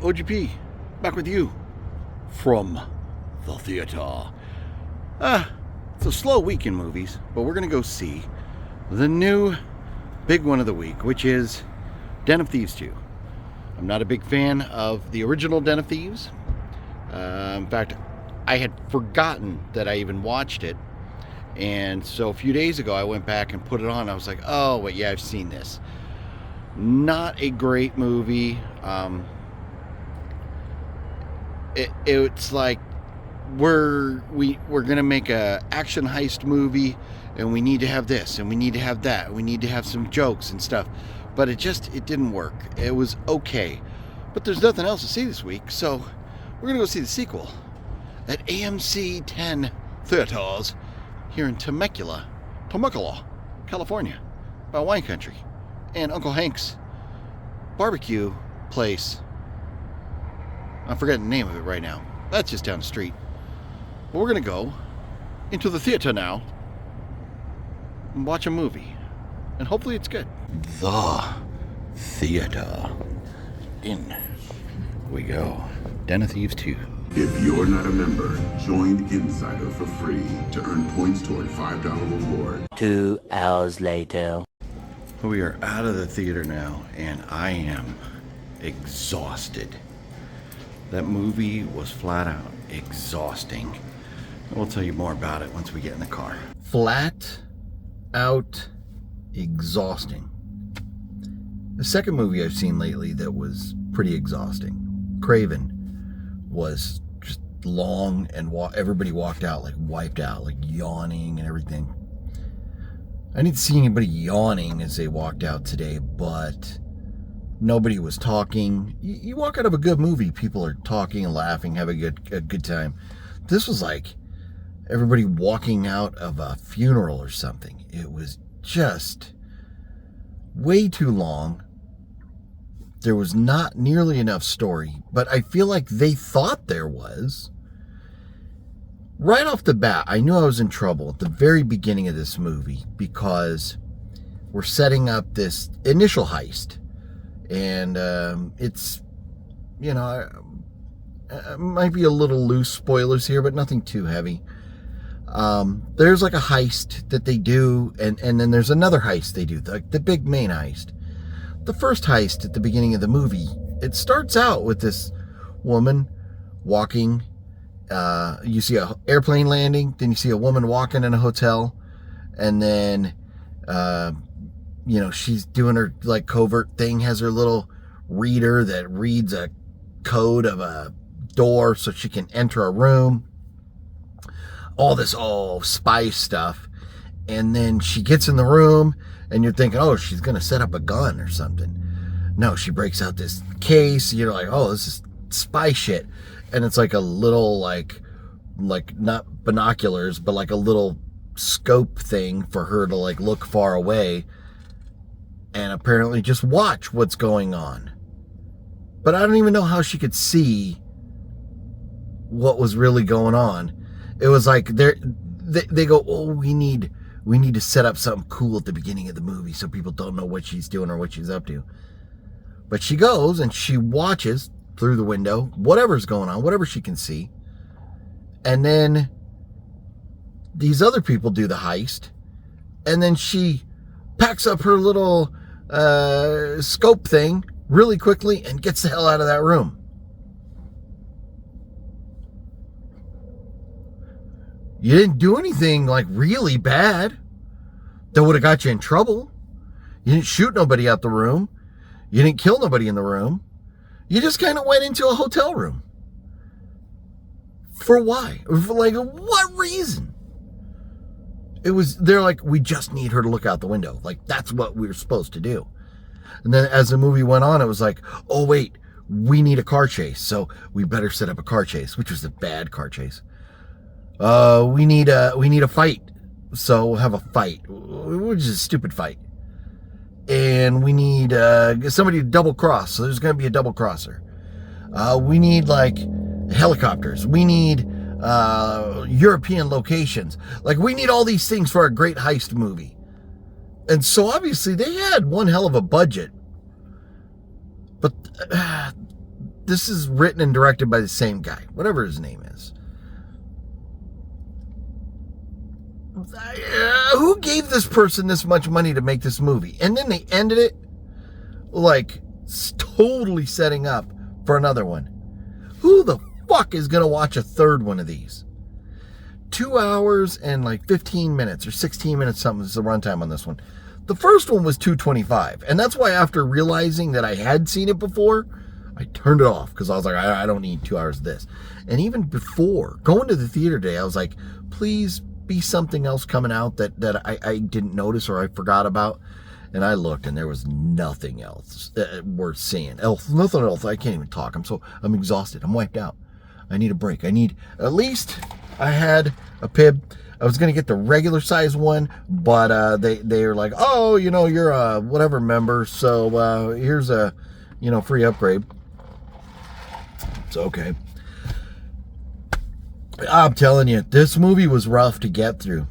OGP, back with you from the theater. It's a slow week in movies, but we're going to go see the new big one of the week, which is Den of Thieves 2. I'm not a big fan of the original Den of Thieves. In fact, I had forgotten that I even watched it. And so a few days ago, I went back and put it on. I was like, oh, wait, yeah, I've seen this. Not a great movie. It's like we're gonna make a action heist movie, and we need to have this, and we need to have that, we need to have some jokes and stuff. But it didn't work. It was okay, but there's nothing else to see this week, so we're gonna go see the sequel at AMC 10 Theaters here in Temecula, California, by wine country and Uncle Hank's barbecue place. I'm forgetting the name of it right now. That's just down the street. But we're going to go into the theater now and watch a movie. And hopefully it's good. The theater. In we go. Den of Thieves 2. If you're not a member, join Insider for free to earn points toward $5 reward. 2 hours later. We are out of the theater now, and I am exhausted. That movie was flat out exhausting. We'll tell you more about it once we get in the car. Flat out exhausting. The second movie I've seen lately that was pretty exhausting, Craven, was just long, and everybody walked out like wiped out, like yawning and everything. I didn't see anybody yawning as they walked out today, but nobody was talking. You walk out of a good movie, people are talking and laughing, having a good time. This was like everybody walking out of a funeral or something. It was just way too long. There was not nearly enough story, but I feel like they thought there was. Right off the bat, I knew I was in trouble at the very beginning of this movie because we're setting up this initial heist. And it's, it might be a little loose spoilers here, but nothing too heavy. There's like a heist that they do, and then there's another heist they do, the big main heist. The first heist at the beginning of the movie, it starts out with this woman walking. You see an airplane landing, then you see a woman walking in a hotel, and then she's doing her like covert thing, has her little reader that reads a code of a door so she can enter a room. All this spy stuff. And then she gets in the room and you're thinking, oh, she's going to set up a gun or something. No, she breaks out this case. You're like, oh, this is spy shit. And it's like a little like not binoculars, but like a little scope thing for her to like look far away and apparently just watch what's going on. But I don't even know how she could see what was really going on. It was like they go, oh, we need to set up something cool at the beginning of the movie so people don't know what she's doing or what she's up to. But she goes and she watches through the window whatever's going on, whatever she can see. And then these other people do the heist. And then she packs up her little scope thing really quickly and gets the hell out of that room. You didn't do anything like really bad that would have got you in trouble. You didn't shoot nobody out the room. You didn't kill nobody in the room. You just kind of went into a hotel room. For why? For like what reason? They're like, we just need her to look out the window. Like, that's what we were supposed to do. And then as the movie went on, it was like, oh, wait, we need a car chase. So we better set up a car chase, which was a bad car chase. We need a fight. So we'll have a fight, which is a stupid fight. And we need somebody to double cross. So there's going to be a double crosser. We need like helicopters. We need European locations. Like, we need all these things for a great heist movie. And so obviously they had one hell of a budget. But this is written and directed by the same guy, whatever his name is. Who gave this person this much money to make this movie? And then they ended it like totally setting up for another one. Who the fuck is going to watch a third one of these? 2 hours and like 15 minutes or 16 minutes, something is the runtime on this one. The first one was 225. And that's why after realizing that I had seen it before, I turned it off because I was like, I don't need 2 hours of this. And even before going to the theater today, I was like, please be something else coming out that I didn't notice or I forgot about. And I looked and there was nothing else worth seeing. Nothing else. I can't even talk. I'm exhausted. I'm wiped out. I need a break. At least I had a Pib. I was going to get the regular size one, but they were like, oh, you're a whatever member. So here's a, free upgrade. It's okay. I'm telling you, this movie was rough to get through.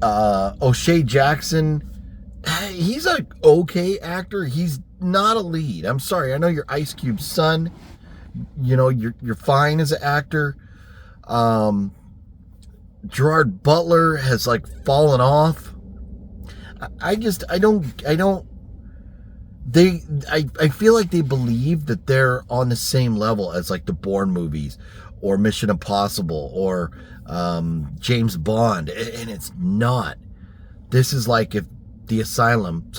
O'Shea Jackson, he's an okay actor. He's not a lead. I'm sorry. I know you're Ice Cube's son. You're fine as an actor. Gerard Butler has like fallen off. I feel like they believe that they're on the same level as like the Bourne movies or Mission Impossible or James Bond, and it's not. This is like if the Asylum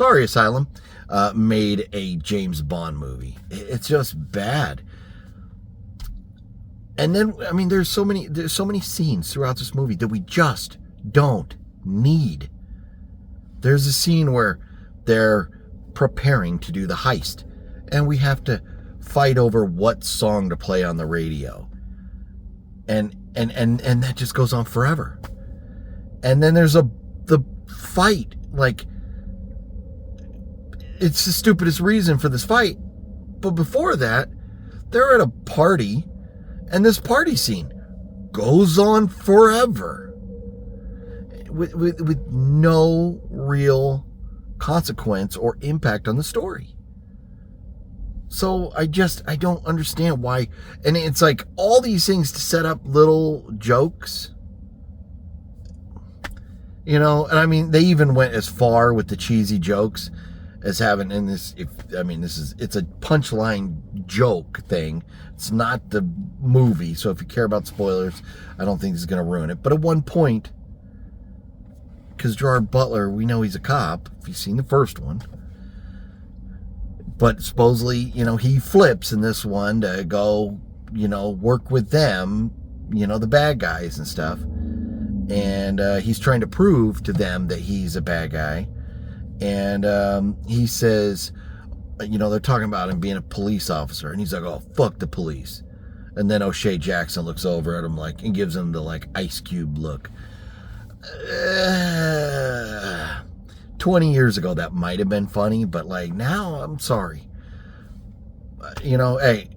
made a James Bond movie. It's just bad. And then, there's so many scenes throughout this movie that we just don't need. There's a scene where they're preparing to do the heist, and we have to fight over what song to play on the radio. And that just goes on forever. And then there's the fight, like, it's the stupidest reason for this fight. But before that, they're at a party, and this party scene goes on forever with no real consequence or impact on the story. So I don't understand why. And it's like all these things to set up little jokes, and they even went as far with the cheesy jokes as having in this, it's a punchline joke thing. It's not the movie. So if you care about spoilers, I don't think this is going to ruin it. But at one point, because Gerard Butler, we know he's a cop, if you've seen the first one. But supposedly, he flips in this one to go, work with them, the bad guys and stuff. And he's trying to prove to them that he's a bad guy. And he says, they're talking about him being a police officer. And he's like, oh, fuck the police. And then O'Shea Jackson looks over at him and gives him the Ice Cube look. 20 years ago, that might have been funny, but now, I'm sorry. Hey,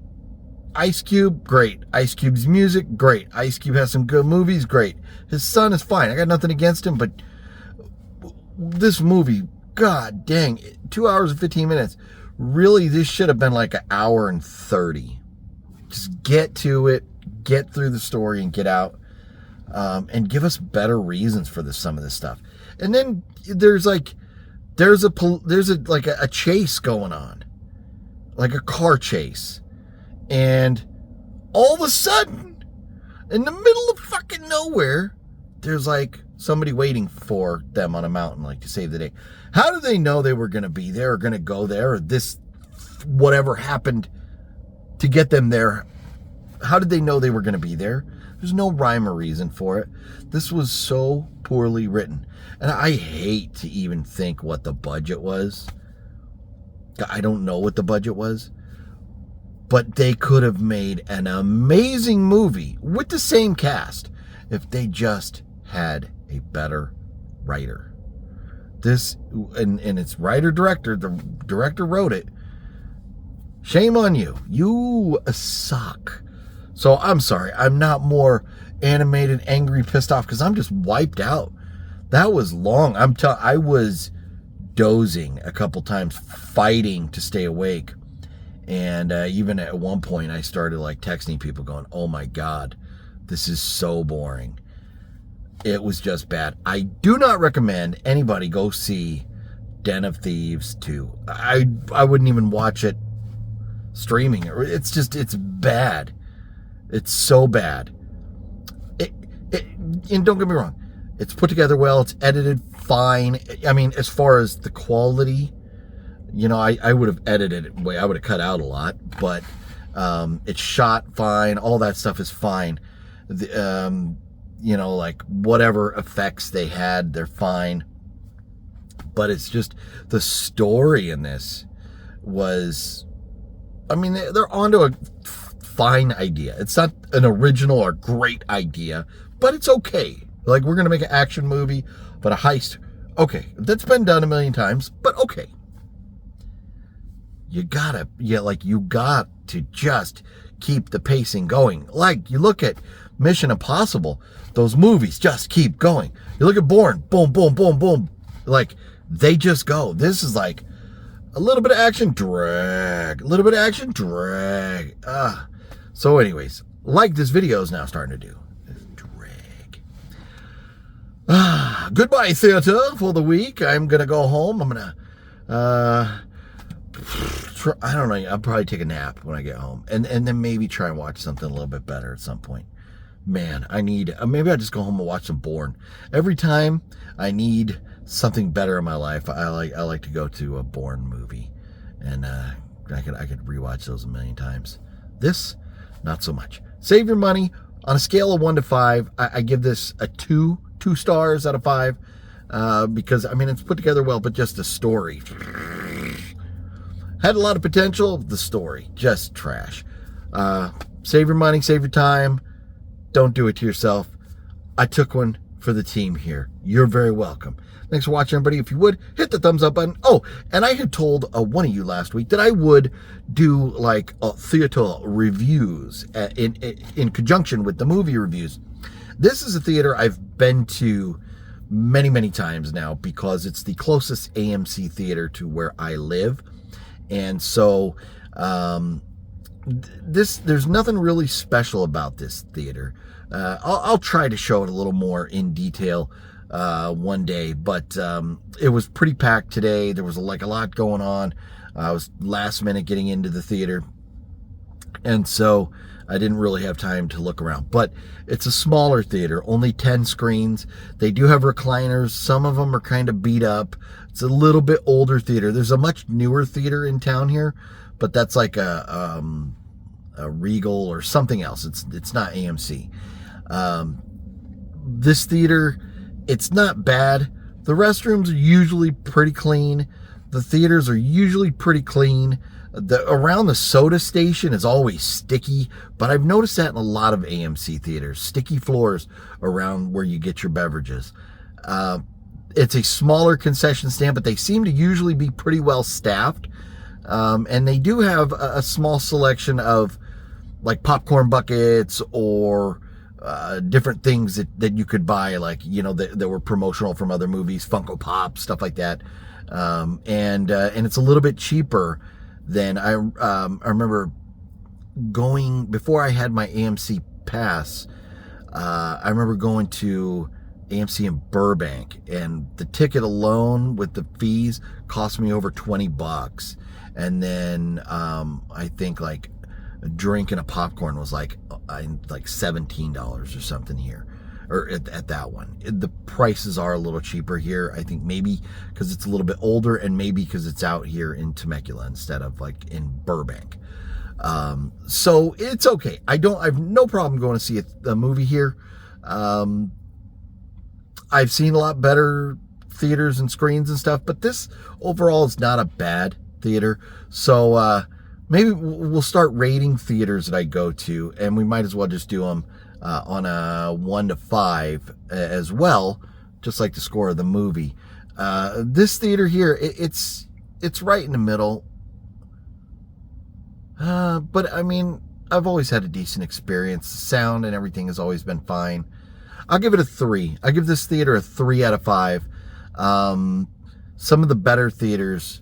Ice Cube, great. Ice Cube's music, great. Ice Cube has some good movies, great. His son is fine. I got nothing against him, but this movie, god dang, 2 hours and 15 minutes. Really, this should have been like an hour and 30. Just get to it, get through the story, and get out. And give us better reasons for some of this stuff. And then there's a chase going on, like a car chase, and all of a sudden, in the middle of fucking nowhere, there's somebody waiting for them on a mountain, to save the day. How do they know they were going to be there or going to go there, or this, whatever happened to get them there? How did they know they were going to be there? There's no rhyme or reason for it. This was so poorly written. And I hate to even think what the budget was. I don't know what the budget was. But they could have made an amazing movie with the same cast if they just had a better writer. This, and it's writer-director. The director wrote it. Shame on you. You suck. So I'm sorry, I'm not more animated, angry, pissed off, because I'm just wiped out. That was long. I was dozing a couple times, fighting to stay awake. And even at one point, I started like texting people going, oh my God, this is so boring. It was just bad. I do not recommend anybody go see Den of Thieves 2. I wouldn't even watch it streaming. It's bad. It's so bad. And don't get me wrong, it's put together well, it's edited fine. I mean, as far as the quality, I would have edited it I would have cut out a lot, but it's shot fine, all that stuff is fine. Like whatever effects they had, they're fine. But it's just the story in this was, I mean, they're onto a fine idea. It's not an original or great idea, but it's okay. Like, we're going to make an action movie, but a heist. Okay, that's been done a million times, but okay. You got to just keep the pacing going. Like, you look at Mission Impossible, those movies just keep going. You look at Bourne, boom, boom, boom, boom. Like, they just go. This is like a little bit of action, drag. A little bit of action, drag. So anyways, like this video is now starting to do. Drag. Goodbye, theater, for the week. I'm going to go home. I'm going to, I don't know. I'll probably take a nap when I get home. And then maybe try and watch something a little bit better at some point. Man, I need, maybe I'll just go home and watch some Bourne. Every time I need something better in my life, I like to go to a Bourne movie. And I could rewatch those a million times. This, not so much. Save your money. On a scale of 1 to 5, I give this a 2 stars out of 5. Because, I mean, it's put together well, but just the story. Had a lot of potential. The story, just trash. Save your money, save your time. Don't do it to yourself. I took one for the team here. You're very welcome. Thanks for watching, everybody. If you would, hit the thumbs up button. Oh, and I had told one of you last week that I would do like theater reviews in conjunction with the movie reviews. This is a theater I've been to many, many times now because it's the closest AMC theater to where I live. And so there's nothing really special about this theater. I'll try to show it a little more in detail one day, but it was pretty packed today. There was a lot going on. I was last minute getting into the theater, and so I didn't really have time to look around. But it's a smaller theater, only 10 screens. They do have recliners. Some of them are kind of beat up. It's a little bit older theater. There's a much newer theater in town here, but that's like a Regal or something else. It's not AMC. This theater, it's not bad. The restrooms are usually pretty clean. The theaters are usually pretty clean. Around the soda station is always sticky, but I've noticed that in a lot of AMC theaters. Sticky floors around where you get your beverages. It's a smaller concession stand, but they seem to usually be pretty well staffed. And they do have a small selection of like popcorn buckets or different things that you could buy, like, that were promotional from other movies, Funko Pop, stuff like that. And it's a little bit cheaper than I remember going before I had my AMC pass. I remember going to AMC in Burbank, and the ticket alone with the fees cost me over $20. And then I think like a drink and a popcorn was like $17 or something here, or at that one. The prices are a little cheaper here. I think maybe because it's a little bit older, and maybe because it's out here in Temecula instead of like in Burbank. So it's okay. I have no problem going to see a movie here. I've seen a lot better theaters and screens and stuff, but this overall is not a bad theater. So maybe we'll start rating theaters that I go to, and we might as well just do them on a 1 to 5 as well, just like the score of the movie. This theater here, it's right in the middle. But I mean, I've always had a decent experience. The sound and everything has always been fine. I'll give it a 3. I give this theater a 3 out of 5. Some of the better theaters,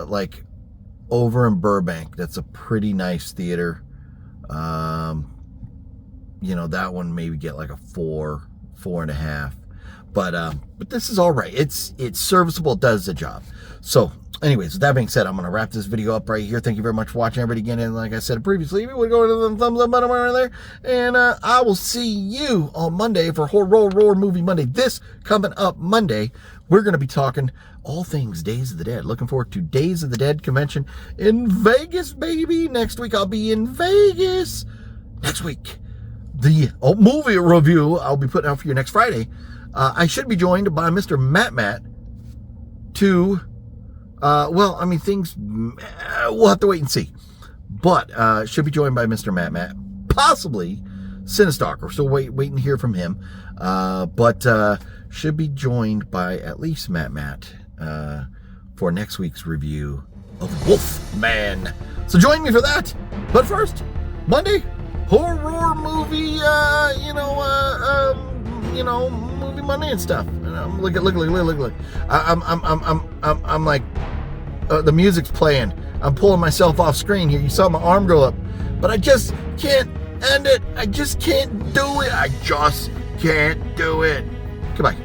like over in Burbank. That's a pretty nice theater. You know, that one maybe get like a 4.5. But this is all right. It's serviceable. It does the job. So, anyways, with that being said, I'm going to wrap this video up right here. Thank you very much for watching, everybody. Again, and like I said previously, if you would go to the thumbs up button right there. And I will see you on Monday for Horror Movie Monday. This coming up Monday, we're going to be talking all things Days of the Dead. Looking forward to Days of the Dead convention in Vegas, baby. Next week, I'll be in Vegas. Next week, the movie review I'll be putting out for you next Friday. I should be joined by Mr. Matt to, well, I mean, things, we'll have to wait and see. But should be joined by Mr. Matt, possibly Cinestalker. So wait and hear from him. But should be joined by at least Matt for next week's review of Wolfman. So join me for that. But first, Monday, horror movie, movie Monday and stuff. And look. I'm like, the music's playing. I'm pulling myself off screen here. You saw my arm go up, but I just can't end it. I just can't do it. I just can't do it. Goodbye.